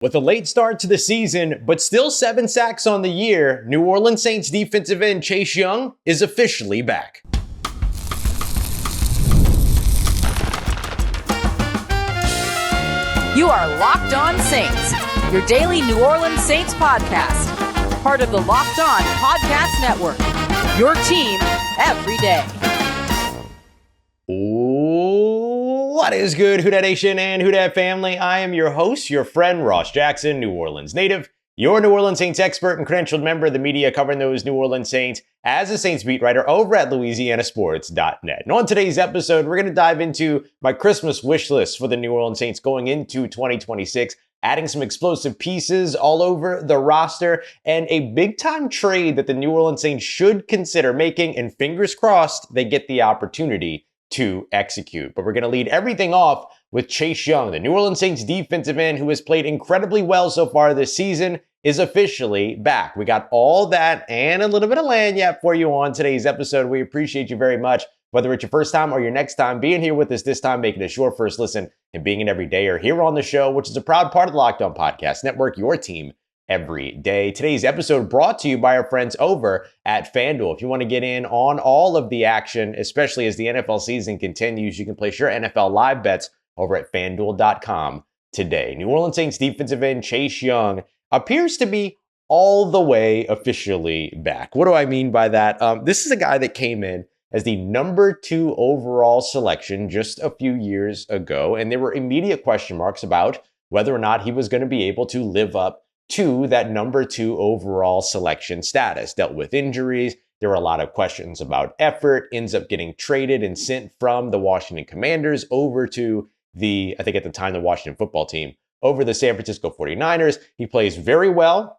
With a late start to the season, but still 7 sacks on the year, New Orleans Saints defensive end Chase Young is officially back. You are Locked On Saints, your daily New Orleans Saints podcast. Part of the Locked On Podcast Network, your team every day. What is good, Who Dat Nation and Who Dat family? I am your host, your friend Ross Jackson, New Orleans native, your New Orleans Saints expert and credentialed member of the media covering those New Orleans Saints as a Saints beat writer over at LouisianaSports.net. And on today's episode, we're going to dive into my Christmas wish list for the New Orleans Saints going into 2026, adding some explosive pieces all over the roster, and a big-time trade that the New Orleans Saints should consider making, and fingers crossed they get the opportunity to execute. But we're going to lead everything off with Chase Young, the New Orleans Saints defensive end who has played incredibly well so far this season, is officially back. We got all that and a little bit of lagniappe for you on today's episode. We appreciate you very much, whether it's your first time or your next time being here with us this time, making us your first listen and being an everydayer here on the show, which is a proud part of the Locked On Podcast Network, your team every day. Today's episode brought to you by our friends over at FanDuel. If you want to get in on all of the action, especially as the NFL season continues, you can place your NFL live bets over at FanDuel.com today. New Orleans Saints defensive end Chase Young appears to be all the way officially back. What do I mean by that? This is a guy that came in as the number 2 overall selection just a few years ago, and there were immediate question marks about whether or not he was going to be able to live up to that number 2 overall selection status. Dealt with injuries. There were a lot of questions about effort, ends up getting traded and sent from the Washington Commanders over to I think at the time, the Washington football team, over the San Francisco 49ers. He plays very well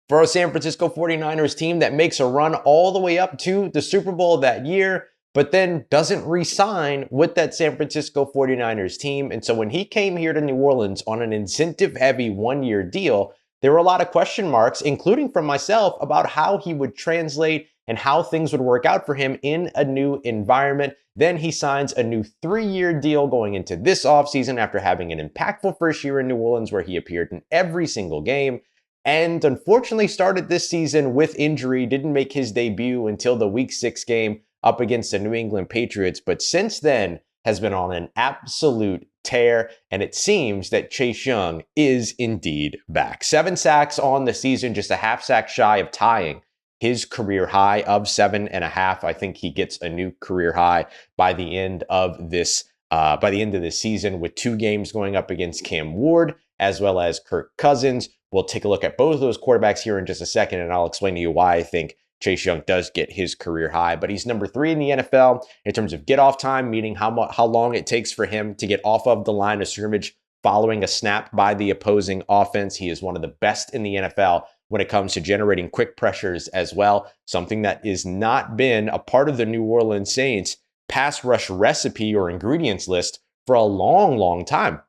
for a San Francisco 49ers team that makes a run all the way up to the Super Bowl that year, but then doesn't re-sign with that San Francisco 49ers team. And so when he came here to New Orleans on an incentive-heavy 1-year deal, there were a lot of question marks, including from myself, about how he would translate and how things would work out for him in a new environment. Then he signs a new 3-year deal going into this offseason after having an impactful first year in New Orleans where he appeared in every single game, and unfortunately started this season with injury, didn't make his debut until the Week 6 game up against the New England Patriots, but since then has been on an absolute tear, and it seems that Chase Young is indeed back. 7 sacks on the season, just a half sack shy of tying his career high of 7.5. I think he gets a new career high by the end of this season, with 2 games going up against Cam Ward as well as Kirk Cousins. We'll take a look at both of those quarterbacks here in just a second, and I'll explain to you why I think Chase Young does get his career high. But he's number 3 in the NFL in terms of get off time, meaning how long it takes for him to get off of the line of scrimmage following a snap by the opposing offense. He is one of the best in the NFL when it comes to generating quick pressures as well, something that has not been a part of the New Orleans Saints pass rush recipe or ingredients list for a long, long time.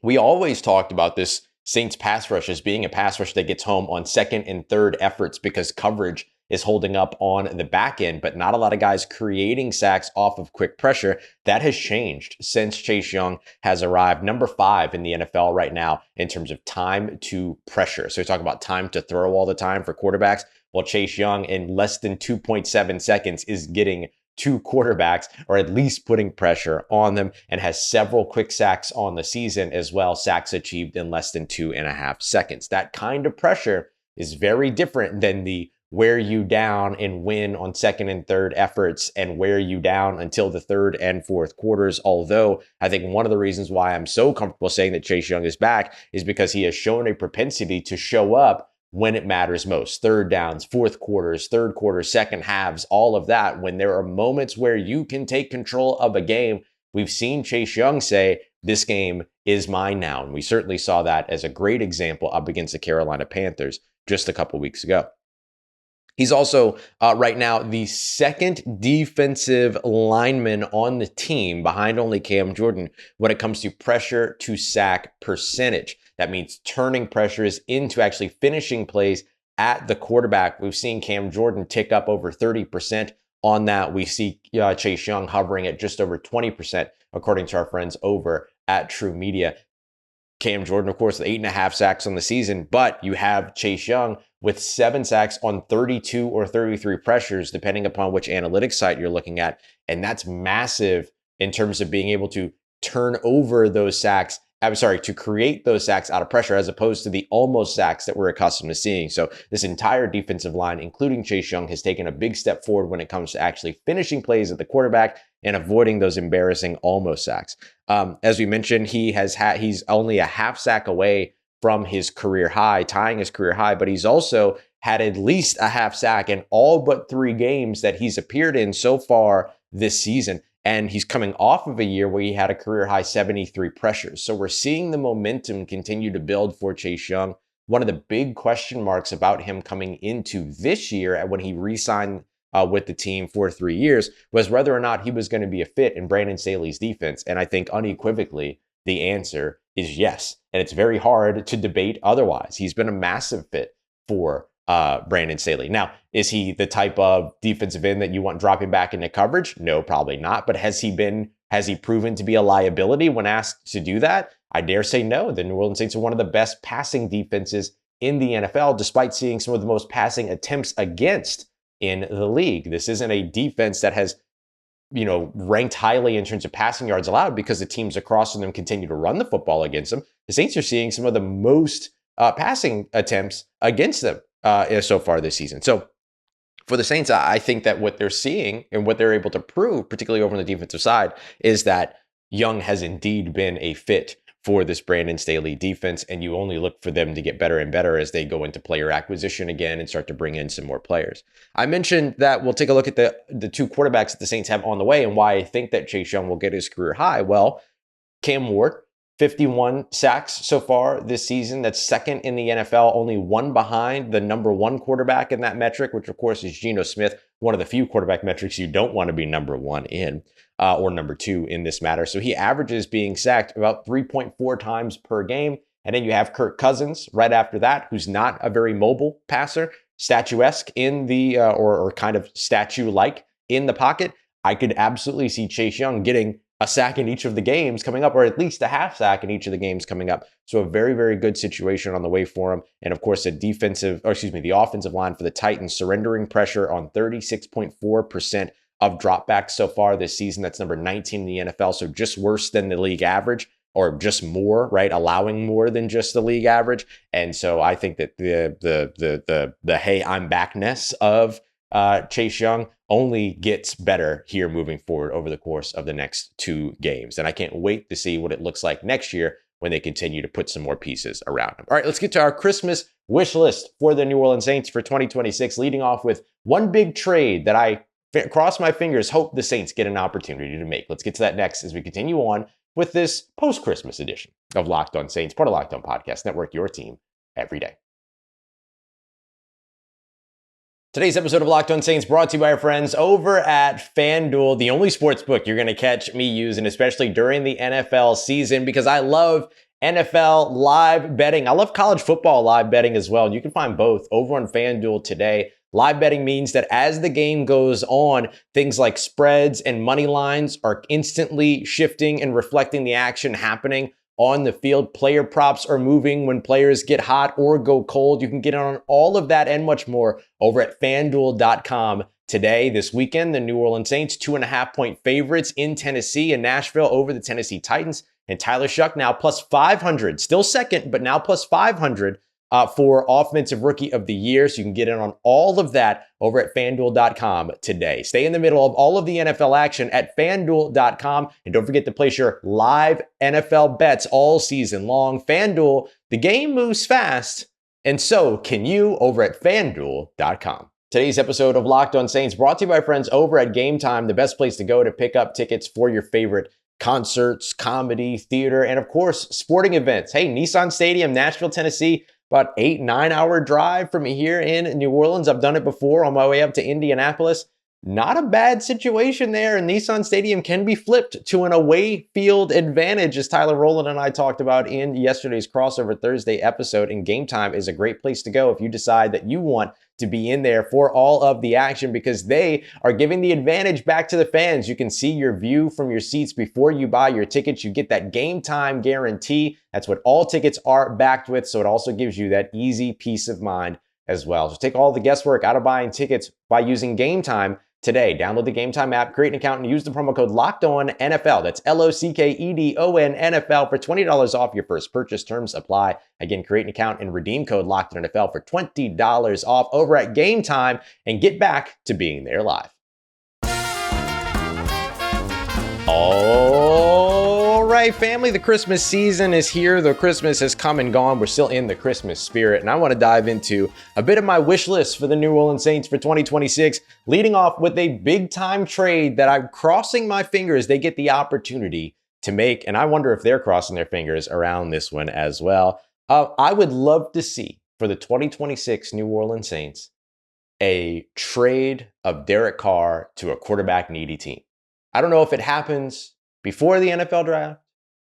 We always talked about this Saints pass rush as being a pass rush that gets home on second and third efforts because coverage is holding up on the back end, but not a lot of guys creating sacks off of quick pressure. That has changed since Chase Young has arrived. Number 5 in the NFL right now in terms of time to pressure. So we talk about time to throw all the time for quarterbacks. Well, Chase Young in less than 2.7 seconds is getting 2 quarterbacks, or at least putting pressure on them, and has several quick sacks on the season as well. Sacks achieved in less than 2.5 seconds. That kind of pressure is very different than the wear you down and win on second and third efforts and wear you down until the third and fourth quarters. Although I think one of the reasons why I'm so comfortable saying that Chase Young is back is because he has shown a propensity to show up when it matters most. Third downs, fourth quarters, third quarters, second halves, all of that. When there are moments where you can take control of a game, we've seen Chase Young say, this game is mine now. And we certainly saw that as a great example up against the Carolina Panthers just a couple weeks ago. He's also right now the second defensive lineman on the team behind only Cam Jordan when it comes to pressure to sack percentage. That means turning pressures into actually finishing plays at the quarterback. We've seen Cam Jordan tick up over 30% on that. We see Chase Young hovering at just over 20%, according to our friends over at True Media. Cam Jordan, of course, with 8.5 sacks on the season, but you have Chase Young with 7 sacks on 32 or 33 pressures, depending upon which analytics site you're looking at. And that's massive in terms of being able to turn over those sacks. To create those sacks out of pressure, as opposed to the almost sacks that we're accustomed to seeing. So this entire defensive line, including Chase Young, has taken a big step forward when it comes to actually finishing plays at the quarterback and avoiding those embarrassing almost sacks. As we mentioned, he's only a half sack away from his career high, tying his career high, but he's also had at least a half sack in all but 3 games that he's appeared in so far this season. And he's coming off of a year where he had a career high 73 pressures. So we're seeing the momentum continue to build for Chase Young. One of the big question marks about him coming into this year, when he re-signed with the team for 3 years, was whether or not he was going to be a fit in Brandon Staley's defense. And I think unequivocally, the answer is yes. And it's very hard to debate otherwise. He's been a massive fit for Brandon Staley. Now, is he the type of defensive end that you want dropping back into coverage? No, probably not. But has he proven to be a liability when asked to do that? I dare say no. The New Orleans Saints are one of the best passing defenses in the NFL, despite seeing some of the most passing attempts against in the league. This isn't a defense that has, ranked highly in terms of passing yards allowed, because the teams across from them continue to run the football against them. The Saints are seeing some of the most passing attempts against them so far this season. So for the Saints, I think that what they're seeing and what they're able to prove, particularly over on the defensive side, is that Young has indeed been a fit for this Brandon Staley defense, and you only look for them to get better and better as they go into player acquisition again and start to bring in some more players. I mentioned that we'll take a look at the 2 quarterbacks that the Saints have on the way and why I think that Chase Young will get his career high. Well, Cam Ward, 51 sacks so far this season. That's second in the NFL, only 1 behind the number 1 quarterback in that metric, which of course is Geno Smith, one of the few quarterback metrics you don't want to be number 1 in, or number 2 in this matter. So he averages being sacked about 3.4 times per game. And then you have Kirk Cousins right after that, who's not a very mobile passer, statuesque in the, or kind of statue-like in the pocket. I could absolutely see Chase Young getting a sack in each of the games coming up, or at least a half sack in each of the games coming up. So a very, very good situation on the way for him. And of course, the offensive line for the Titans surrendering pressure on 36.4% of dropbacks so far this season. That's number 19 in the NFL. So just worse than the league average, or just more, right? Allowing more than just the league average. And so I think that the hey, I'm backness of Chase Young only gets better here moving forward over the course of the next 2 games. And I can't wait to see what it looks like next year when they continue to put some more pieces around him. All right, let's get to our Christmas wish list for the New Orleans Saints for 2026, leading off with one big trade that I cross my fingers, hope the Saints get an opportunity to make. Let's get to that next as we continue on with this post-Christmas edition of Locked On Saints, part of Locked On Podcast Network, your team every day. Today's episode of Locked On Saints brought to you by our friends over at FanDuel, the only sports book you're going to catch me using, especially during the NFL season, because I love NFL live betting. I love college football live betting as well. And you can find both over on FanDuel today. Live betting means that as the game goes on, things like spreads and money lines are instantly shifting and reflecting the action happening on the field. Player props are moving when players get hot or go cold. You can get on all of that and much more over at FanDuel.com today. This weekend, the New Orleans Saints, 2.5-point favorites in Tennessee and Nashville over the Tennessee Titans. And Tyler Shuck now plus 500, still second, but now plus 500 for Offensive Rookie of the Year. So you can get in on all of that over at FanDuel.com today. Stay in the middle of all of the NFL action at FanDuel.com. And don't forget to place your live NFL bets all season long. FanDuel, the game moves fast, and so can you over at FanDuel.com. Today's episode of Locked On Saints brought to you by friends over at Game Time, the best place to go to pick up tickets for your favorite concerts, comedy, theater, and of course, sporting events. Hey, Nissan Stadium, Nashville, Tennessee, about 8-9 hour drive from here in New Orleans. I've done it before on my way up to Indianapolis. not a bad situation there, and Nissan Stadium can be flipped to an away field advantage, as Tyler Rowland and I talked about in yesterday's Crossover Thursday episode. And Game Time is a great place to go if you decide that you want to be in there for all of the action, because they are giving the advantage back to the fans. You can see your view from your seats before you buy your tickets. You get that Game Time guarantee. That's what all tickets are backed with, so it also gives you that easy peace of mind as well. So take all the guesswork out of buying tickets by using Game Time today. Download the Game Time app, create an account, and use the promo code LOCKEDONNFL. That's LOCKEDON NFL for $20 off your first purchase. Terms apply. Again, create an account and redeem code LOCKEDONNFL for $20 off over at Game Time, and get back to being there live. All right, family, the Christmas season is here. Though Christmas has come and gone, we're still in the Christmas spirit, and I want to dive into a bit of my wish list for the New Orleans Saints for 2026, leading off with a big-time trade that I'm crossing my fingers they get the opportunity to make, and I wonder if they're crossing their fingers around this one as well. I would love to see, for the 2026 New Orleans Saints, a trade of Derek Carr to a quarterback-needy team. I don't know if it happens before the NFL draft.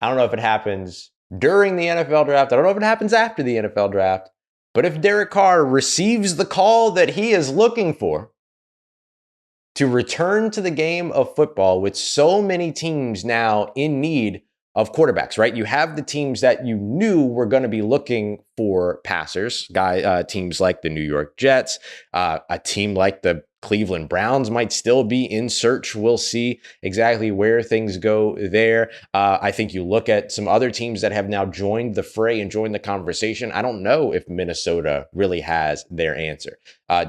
I don't know if it happens during the NFL draft. I don't know if it happens after the NFL draft. But if Derek Carr receives the call that he is looking for to return to the game of football, with so many teams now in need of quarterbacks, right? You have the teams that you knew were going to be looking for passers, teams like the New York Jets, a team like the Cleveland Browns might still be in search. We'll see exactly where things go there. I think you look at some other teams that have now joined the fray and joined the conversation. I don't know if Minnesota really has their answer.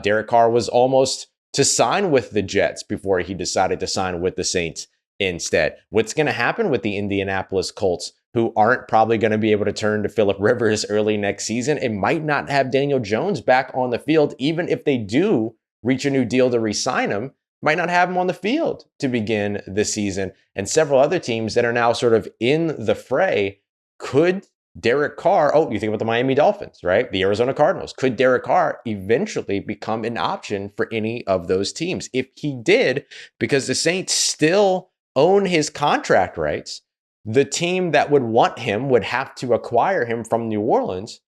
Derek Carr was almost to sign with the Jets before he decided to sign with the Saints instead. What's going to happen with the Indianapolis Colts, who aren't probably going to be able to turn to Phillip Rivers early next season? It might not have Daniel Jones back on the field, even if they do reach a new deal to re-sign him, might not have him on the field to begin the season. And several other teams that are now sort of in the fray. Could Derek Carr, you think about the Miami Dolphins, right? The Arizona Cardinals. Could Derek Carr eventually become an option for any of those teams? If he did, because the Saints still own his contract rights, the team that would want him would have to acquire him from New Orleans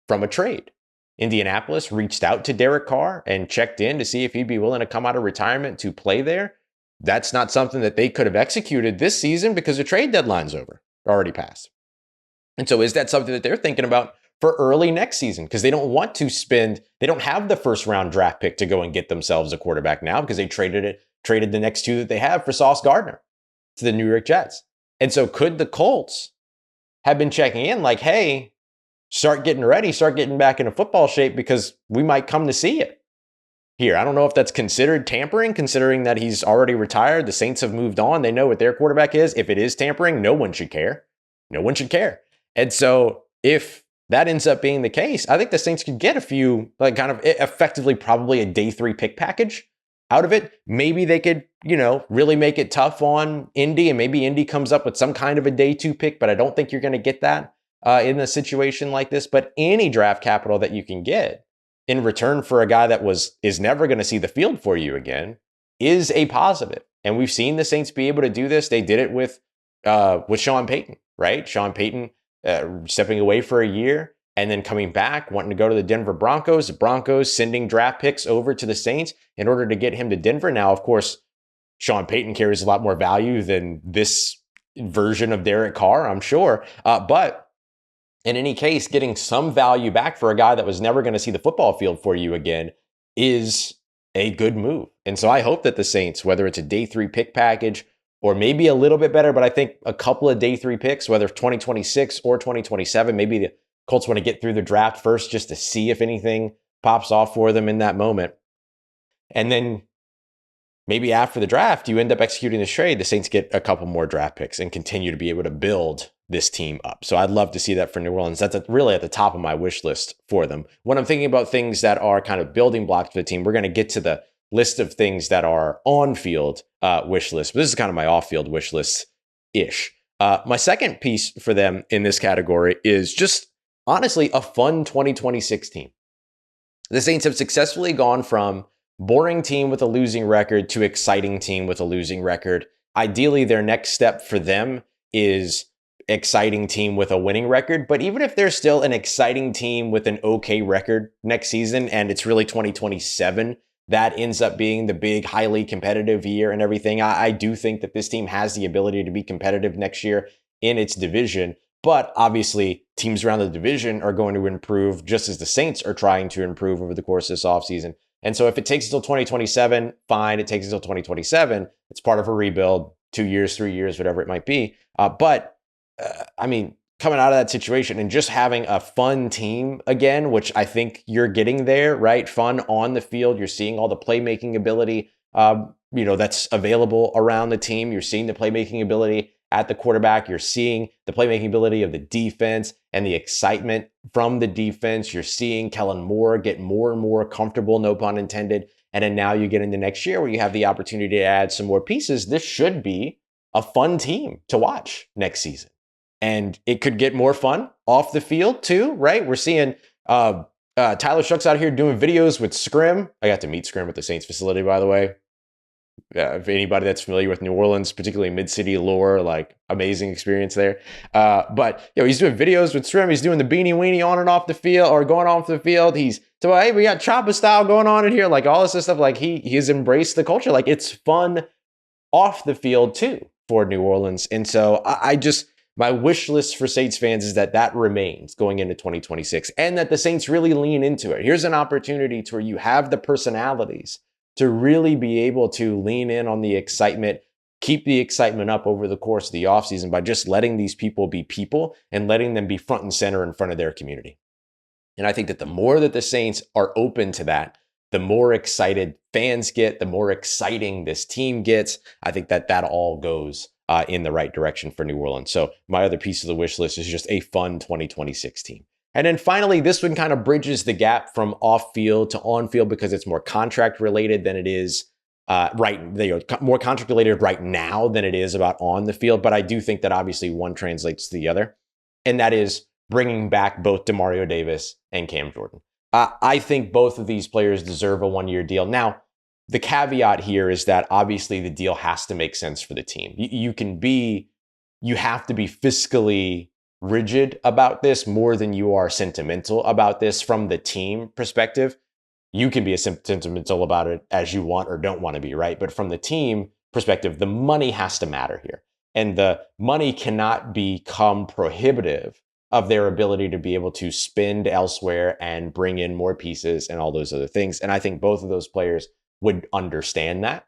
from a trade. Indianapolis reached out to Derek Carr and checked in to see if he'd be willing to come out of retirement to play there. That's not something that they could have executed this season because the trade deadline's already passed. And so is that something that they're thinking about for early next season? Because they don't want to they don't have the first round draft pick to go and get themselves a quarterback now, because they traded the next two that they have for Sauce Gardner to the New York Jets. And so could the Colts have been checking in like, hey, start getting ready, start getting back into football shape, because we might come to see it here. I don't know if that's considered tampering, considering that he's already retired. The Saints have moved on. They know what their quarterback is. If it is tampering, no one should care. No one should care. And so if that ends up being the case, I think the Saints could get a few, like, kind of effectively probably a day 3 pick package out of it. Maybe they could, really make it tough on Indy, and maybe Indy comes up with some kind of a day 2 pick, but I don't think you're going to get that in a situation like this. But any draft capital that you can get in return for a guy that is never going to see the field for you again is a positive. And we've seen the Saints be able to do this. They did it with Sean Payton, right? Sean Payton stepping away for a year and then coming back, wanting to go to the Denver Broncos. The Broncos sending draft picks over to the Saints in order to get him to Denver. Now, of course, Sean Payton carries a lot more value than this version of Derek Carr, I'm sure. But in any case, getting some value back for a guy that was never going to see the football field for you again is a good move. And so I hope that the Saints, whether it's a day 3 pick package or maybe a little bit better, but I think a couple of day 3 picks, whether 2026 or 2027, maybe the Colts want to get through the draft first just to see if anything pops off for them in that moment. And then maybe after the draft, you end up executing this trade, the Saints get a couple more draft picks and continue to be able to build this team up. So I'd love to see that for New Orleans. That's really at the top of my wish list for them. When I'm thinking about things that are kind of building blocks for the team, we're going to get to the list of things that are on-field wish list. But this is kind of my off-field wish list-ish. My second piece for them in this category is just, honestly, a fun 2026 team. The Saints have successfully gone from boring team with a losing record to exciting team with a losing record. Ideally, their next step for them is exciting team with a winning record. But even if they're still an exciting team with an okay record next season, and it's really 2027, that ends up being the big, highly competitive year and everything, I do think that this team has the ability to be competitive next year in its division. But obviously, teams around the division are going to improve just as the Saints are trying to improve over the course of this offseason. And so if it takes until 2027, fine. It takes until 2027. It's part of a rebuild, 2 years, 3 years, whatever it might be. I mean, coming out of that situation and just having a fun team again, which I think you're getting there, right? Fun on the field. You're seeing all the playmaking ability, that's available around the team. You're seeing the playmaking ability at the quarterback. You're seeing the playmaking ability of the defense and the excitement from the defense. You're seeing Kellen Moore get more and more comfortable, no pun intended. And then now you get into next year where you have the opportunity to add some more pieces. This should be a fun team to watch next season. And it could get more fun off the field too, right? We're seeing Tyler Shucks out here doing videos with Scrim. I got to meet Scrim at the Saints facility, by the way. If anybody that's familiar with New Orleans, particularly mid-city lore, like amazing experience there. But he's doing videos with Scrim. He's doing the beanie weenie on and off the field, or going off the field. He's so, hey, we got Choppa style going on in here, like all this stuff. Like he's embraced the culture. Like it's fun off the field too for New Orleans. And so my wish list for Saints fans is that remains going into 2026, and that the Saints really lean into it. Here's an opportunity to where you have the personalities to really be able to lean in on the excitement, keep the excitement up over the course of the offseason by just letting these people be people and letting them be front and center in front of their community. And I think that the more that the Saints are open to that, the more excited fans get, the more exciting this team gets. I think that all goes in the right direction for New Orleans. So my other piece of the wish list is just a fun 2026 team. And then finally, this one kind of bridges the gap from off field to on field because it's more contract related than it is more contract related right now than it is about on the field. But I do think that obviously one translates to the other, and that is bringing back both Demario Davis and Cam Jordan. I think both of these players deserve a one-year deal. Now, the caveat here is that obviously the deal has to make sense for the team. You have to be fiscally rigid about this more than you are sentimental about this from the team perspective. You can be as sentimental about it as you want or don't want to be, right? But from the team perspective, the money has to matter here. And the money cannot become prohibitive of their ability to be able to spend elsewhere and bring in more pieces and all those other things. And I think both of those players would understand that.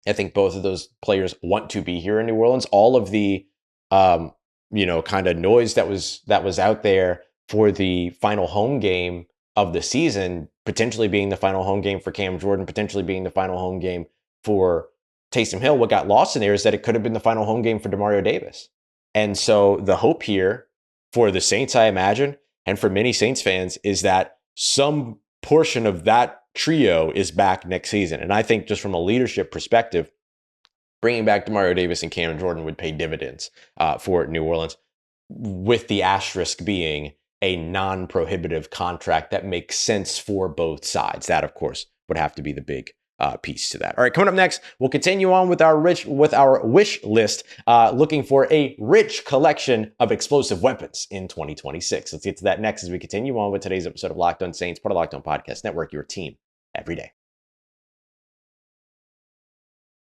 I think both of those players want to be here in New Orleans. All of the kind of noise that was out there for the final home game of the season, potentially being the final home game for Cam Jordan, potentially being the final home game for Taysom Hill. What got lost in there is that it could have been the final home game for Demario Davis. And so the hope here for the Saints, I imagine, and for many Saints fans, is that some portion of that trio is back next season. And I think just from a leadership perspective, bringing back Demario Davis and Cam Jordan would pay dividends for New Orleans, with the asterisk being a non-prohibitive contract that makes sense for both sides. That, of course, would have to be the big piece to that. All right, coming up next, we'll continue on with our wish list, looking for a rich collection of explosive weapons in 2026. Let's get to that next as we continue on with today's episode of Locked On Saints, part of Locked On Podcast Network, your team every day.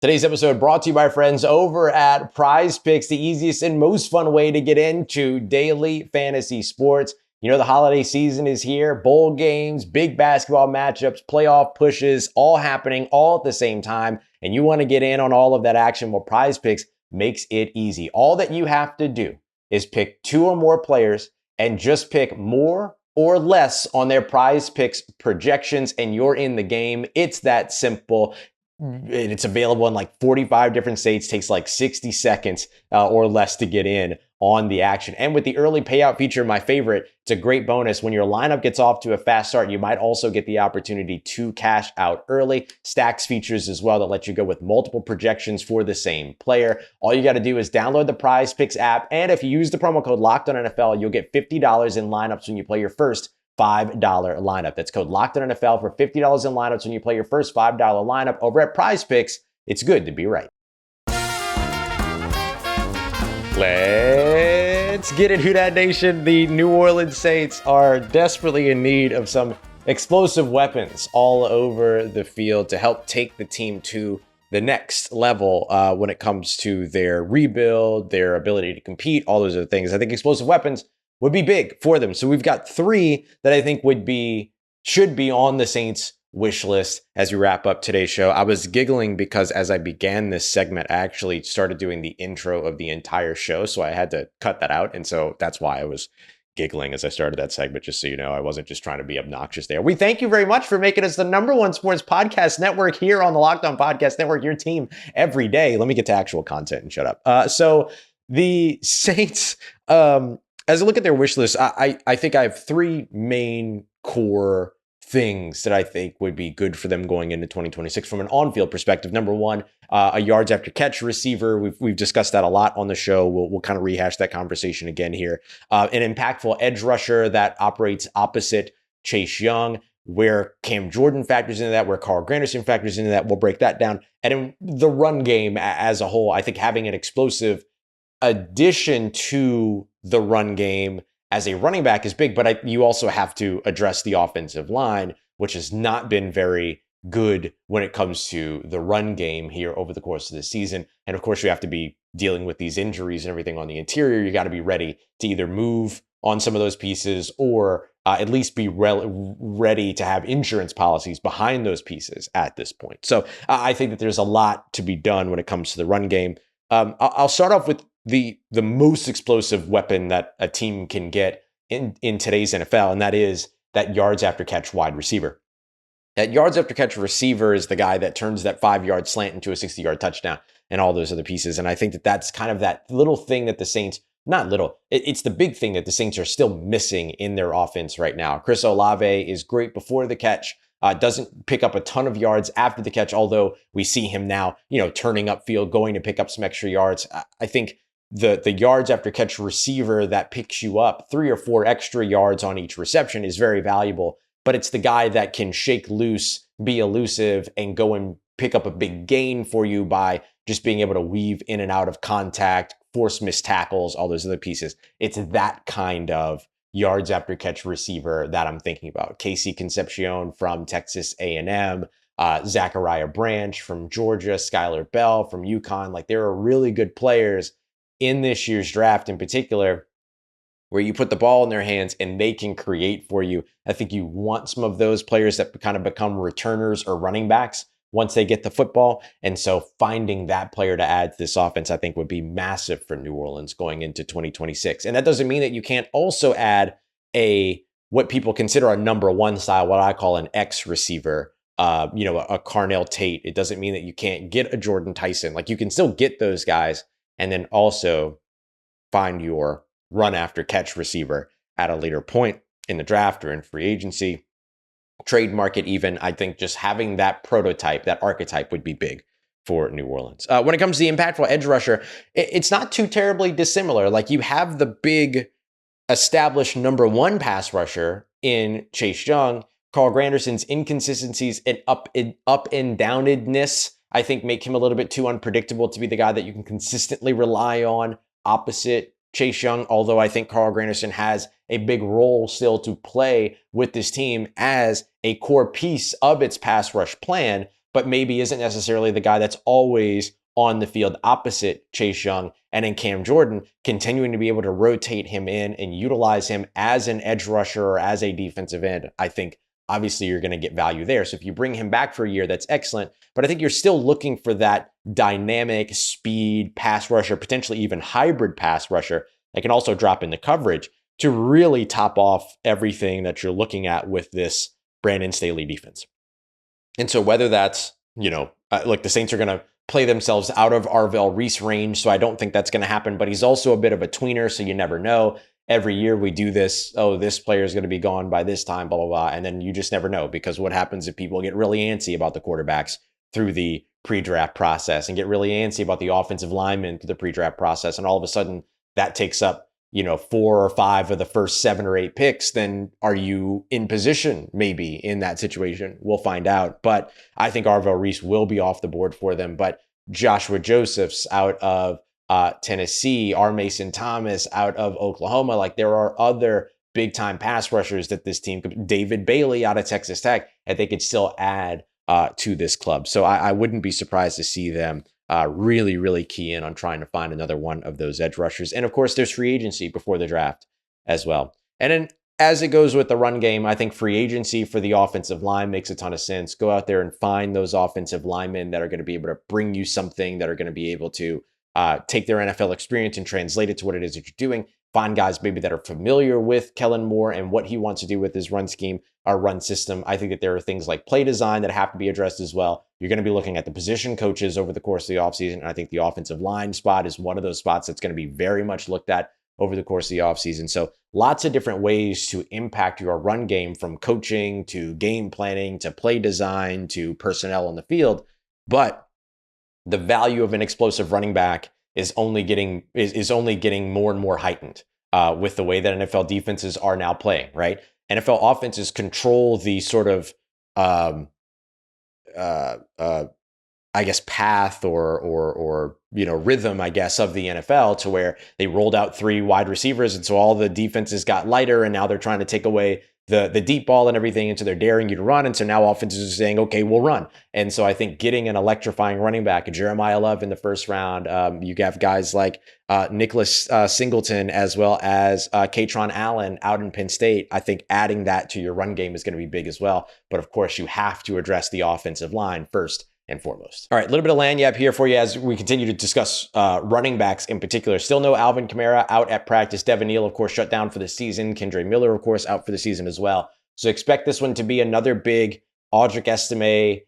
Today's episode brought to you by our friends over at Prize Picks, the easiest and most fun way to get into daily fantasy sports. You know, the holiday season is here, bowl games, big basketball matchups, playoff pushes, all happening all at the same time. And you want to get in on all of that action. Well, Prize Picks makes it easy. All that you have to do is pick 2 or more players and just pick more or less on their Prize Picks projections, and you're in the game. It's that simple. It's available in like 45 different states, takes like 60 seconds or less to get in on the action. And with the early payout feature, my favorite, it's a great bonus. When your lineup gets off to a fast start, you might also get the opportunity to cash out early. Stacks features as well that let you go with multiple projections for the same player. All you got to do is download the Prize Picks app. And if you use the promo code LOCKEDONNFL, you'll get $50 in lineups when you play your first $5 lineup. That's code LOCKEDONNFL for $50 in lineups when you play your first $5 lineup over at Prize Picks. It's good to be right. Let's get it, Who Dat Nation. The New Orleans Saints are desperately in need of some explosive weapons all over the field to help take the team to the next level when it comes to their rebuild, their ability to compete, all those other things. I think explosive weapons would be big for them. So we've got three that I think should be on the Saints wish list as we wrap up today's show. I was giggling because as I began this segment, I actually started doing the intro of the entire show. So I had to cut that out. And so that's why I was giggling as I started that segment, just so you know, I wasn't just trying to be obnoxious there. We thank you very much for making us the #1 sports podcast network here on the Locked On Podcast Network, your team every day. Let me get to actual content and shut up. So the Saints, as I look at their wish list, I think I have three main core things that I think would be good for them going into 2026 from an on-field perspective. Number one, a yards after catch receiver. We've discussed that a lot on the show. We'll kind of rehash that conversation again here. An impactful edge rusher that operates opposite Chase Young, where Cam Jordan factors into that, where Carl Granderson factors into that. We'll break that down. And in the run game as a whole, I think having an explosive addition to the run game as a running back is big, but you also have to address the offensive line, which has not been very good when it comes to the run game here over the course of the season. And of course, you have to be dealing with these injuries and everything on the interior. You got to be ready to either move on some of those pieces or at least be ready to have insurance policies behind those pieces at this point. So I think that there's a lot to be done when it comes to the run game. I'll start off with the most explosive weapon that a team can get in today's NFL, and that is that yards after catch wide receiver. That yards after catch receiver is the guy that turns that 5-yard slant into a 60-yard touchdown and all those other pieces. And I think that that's kind of that little thing that the Saints, not little, it's the big thing that the Saints are still missing in their offense right now. Chris Olave is great before the catch. Doesn't pick up a ton of yards after the catch, although we see him now, turning upfield, going to pick up some extra yards. I think the yards after catch receiver that picks you up 3 or 4 extra yards on each reception is very valuable, but it's the guy that can shake loose, be elusive, and go and pick up a big gain for you by just being able to weave in and out of contact, force missed tackles, all those other pieces. It's that kind of yards after catch receiver that I'm thinking about. Casey Concepcion from Texas A&M, Zachariah Branch from Georgia, Skylar Bell from UConn. Like, there are really good players in this year's draft in particular, where you put the ball in their hands and they can create for you. I think you want some of those players that kind of become returners or running backs once they get the football. And so finding that player to add to this offense, I think would be massive for New Orleans going into 2026. And that doesn't mean that you can't also add what people consider a number one style, what I call an X receiver, a Carnell Tate. It doesn't mean that you can't get a Jordan Tyson. Like, you can still get those guys and then also find your run after catch receiver at a later point in the draft or in free agency, trade market even. I think just having that prototype, that archetype would be big for New Orleans. When it comes to the impactful edge rusher, it's not too terribly dissimilar. Like, you have the big established number one pass rusher in Chase Young. Carl Granderson's inconsistencies and up and downedness, I think, make him a little bit too unpredictable to be the guy that you can consistently rely on opposite Chase Young, although I think Carl Granderson has a big role still to play with this team as a core piece of its pass rush plan, but maybe isn't necessarily the guy that's always on the field opposite Chase Young. And in Cam Jordan, continuing to be able to rotate him in and utilize him as an edge rusher or as a defensive end, I think obviously you're going to get value there. So if you bring him back for a year, that's excellent. But I think you're still looking for that dynamic speed pass rusher, potentially even hybrid pass rusher that can also drop into coverage to really top off everything that you're looking at with this Brandon Staley defense. And so whether that's, the Saints are going to play themselves out of Arvell Reese range, so I don't think that's going to happen, but he's also a bit of a tweener, so you never know. Every year we do this, this player is going to be gone by this time, blah, blah, blah. And then you just never know, because what happens if people get really antsy about the quarterbacks through the pre-draft process and get really antsy about the offensive linemen through the pre-draft process, and all of a sudden that takes up 4 or 5 of the first 7 or 8 picks, then are you in position maybe in that situation? We'll find out. But I think Arvell Reese will be off the board for them. But Joshua Josephs out of Tennessee, R. Mason Thomas out of Oklahoma, like there are other big time pass rushers that this team could, David Bailey out of Texas Tech, and they could still add to this club. So I wouldn't be surprised to see them really, really key in on trying to find another one of those edge rushers. And of course, there's free agency before the draft as well. And then as it goes with the run game, I think free agency for the offensive line makes a ton of sense. Go out there and find those offensive linemen that are going to be able to bring you something, that are going to be able to take their NFL experience and translate it to what it is that you're doing. Find guys maybe that are familiar with Kellen Moore and what he wants to do with his run scheme, our run system. I think that there are things like play design that have to be addressed as well. You're going to be looking at the position coaches over the course of the offseason. And I think the offensive line spot is one of those spots that's going to be very much looked at over the course of the offseason. So lots of different ways to impact your run game, from coaching to game planning to play design to personnel on the field. But the value of an explosive running back is only getting more and more heightened with the way that NFL defenses are now playing, right? NFL offenses control the sort of I guess path or rhythm, I guess, of the NFL, to where they rolled out 3 wide receivers, and so all the defenses got lighter, and now they're trying to take away the deep ball and everything, and so they're daring you to run, and so now offenses are saying, okay, we'll run. And so I think getting an electrifying running back, a Jeremiah Love in the first round, you have guys like Nicholas Singleton, as well as Katron Allen out in Penn State. I think adding that to your run game is going to be big as well. But of course, you have to address the offensive line first and foremost. All right, a little bit of lanyap here for you as we continue to discuss running backs in particular. Still no Alvin Kamara out at practice. Devin Neal, of course, shut down for the season. Kendre Miller, of course, out for the season as well. So expect this one to be another big Audric Estime,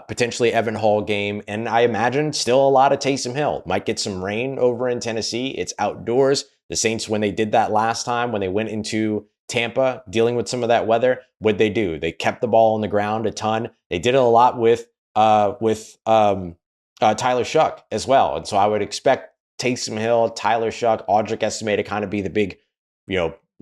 potentially Evan Hall game. And I imagine still a lot of Taysom Hill. Might get some rain over in Tennessee. It's outdoors. The Saints, when they did that last time, when they went into Tampa dealing with some of that weather, what'd they do? They kept the ball on the ground a ton. They did it a lot with Tyler Shuck as well. And so I would expect Taysom Hill, Tyler Shuck, Audric Estime to kind of be the big,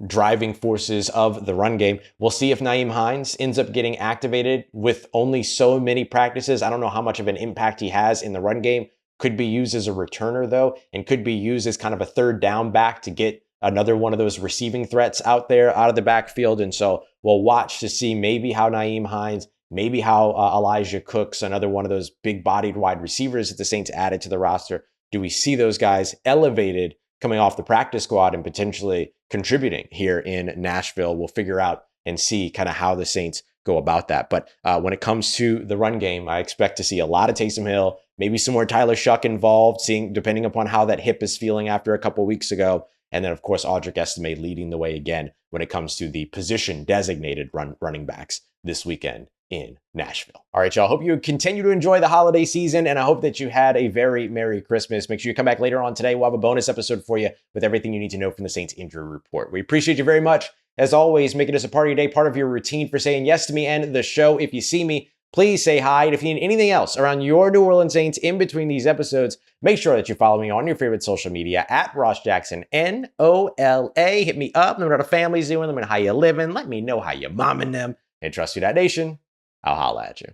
driving forces of the run game. We'll see if Nyheim Hines ends up getting activated with only so many practices. I don't know how much of an impact he has in the run game. Could be used as a returner though, and could be used as kind of a third down back to get another one of those receiving threats out there out of the backfield. And so we'll watch to see maybe how Nyheim Hines, maybe how Elijah Cooks, another one of those big-bodied wide receivers that the Saints added to the roster. Do we see those guys elevated coming off the practice squad and potentially contributing here in Nashville? We'll figure out and see kind of how the Saints go about that. But when it comes to the run game, I expect to see a lot of Taysom Hill, maybe some more Tyler Shuck involved, depending upon how that hip is feeling after a couple weeks ago. And then, of course, Audric Estime leading the way again when it comes to the position-designated running backs this weekend in Nashville. All right, y'all. Hope you continue to enjoy the holiday season, and I hope that you had a very Merry Christmas. Make sure you come back later on today. We'll have a bonus episode for you with everything you need to know from the Saints injury report. We appreciate you very much. As always, make it as a part of your day, part of your routine for saying yes to me and the show. If you see me, please say hi. And if you need anything else around your New Orleans Saints in between these episodes, make sure that you follow me on your favorite social media at Ross Jackson, NOLA. Hit me up. Let me know what the family's doing. Let me know how you living. Let me know how you momming them. And trust Who Dat Nation, I'll holla at you.